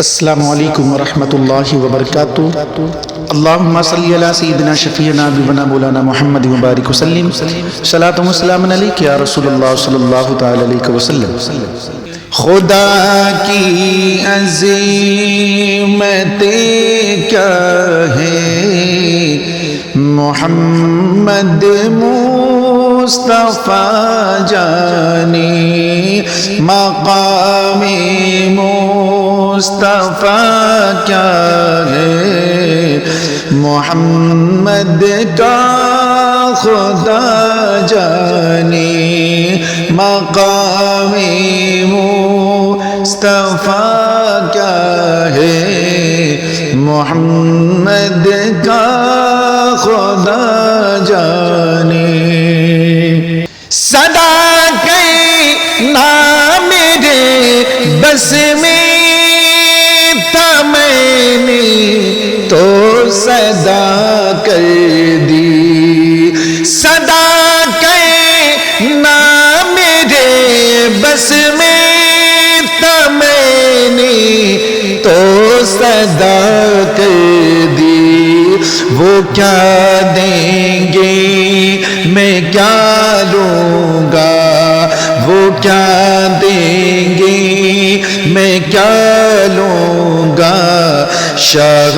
السلام علیکم ورحمۃ اللہ وبرکاتہ۔ اللہم صلی علی سیدنا شفیعنا حبیبنا مولانا محمد مبارک وسلم، صلاۃ و سلام علیک یا رسول اللہ صلی اللہ تعالی علیہ وسلم۔ خدا کی عظمتیں کیا ہے، محمد مصطفیٰ جانی، مقام مصطفیٰ کیا ہے، محمد کا خدا جانی، مقام مصطفیٰ کیا ہے، محمد کا خدا جانی۔ صدا کے نام میرے بس میں تھا، میں نے تو صدا کر دی، صدا کے نام میرے بس میں تھا، میں نے تو صدا کر دی۔ وہ کیا دیں گے میں کیا لوں گا، وہ کیا دیں گے میں کیا لوں گا، شاہ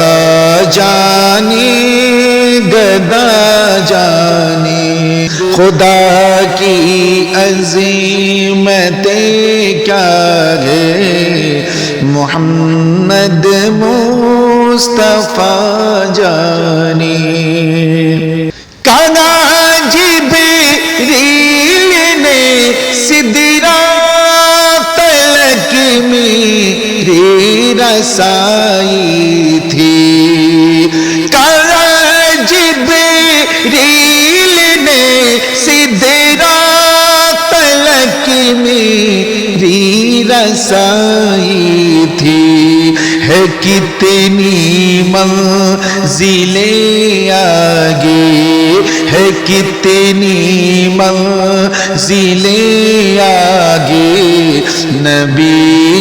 جانی گدا جانی۔ خدا کی عظمتیں کیا ہے، محمد مصطفیٰ جانی۔ کہاں جبریل نے سدرات تلک میری رسائی تھی، کہاں جبریل نے سدرات تلک میری رسائی تھی، ہے کتنی منزلیں آگے، ہے کتنی منزلیں آگے، نبی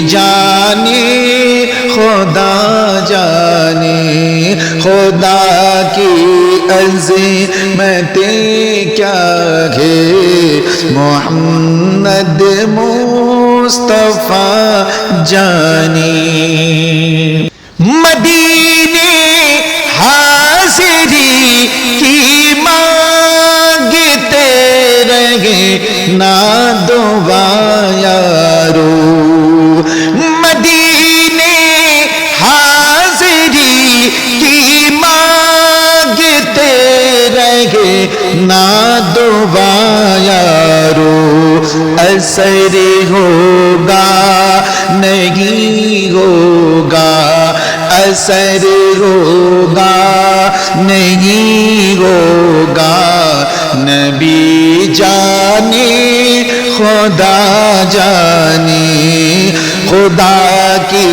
جانے خدا جانے۔ خدا کی عظمتیں کیا ہے، محمد مصطفیٰ جانی۔ مدینے حاضری کی مانگتے رہے نہ دعا یارو، مدینے حاضری کی مانگتے رہے نہ دعا یارو، اثر ہوگا نہیں ہوگا، اثر ہوگا نہیں ہوگا، نبی جانے خدا جانے۔ خدا کی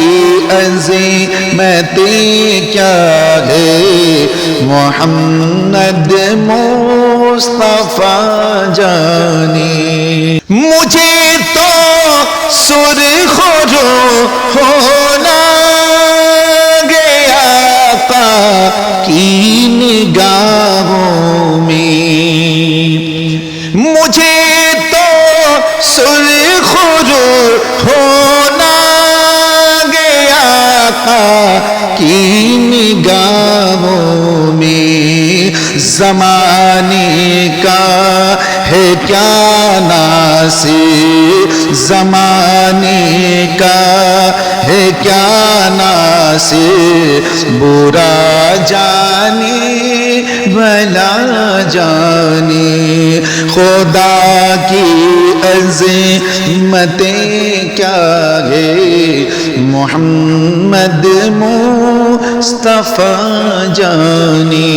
عظمتیں کیا ہے، محمد مصطفیٰ جانے۔ مجھے تو سرخ رو ہونا گیا آقا کی نگاہوں میں، مجھے تو سرخ رو ہونا گیا آقا کی نگاہوں میں۔ زمانے کا ہے کیا ناصر، زمانے کا ہے کیا ناصر، برا جانے بھلا جانے۔ خدا کی عظمتیں کیا ہے، محمد مصطفیٰ جانی۔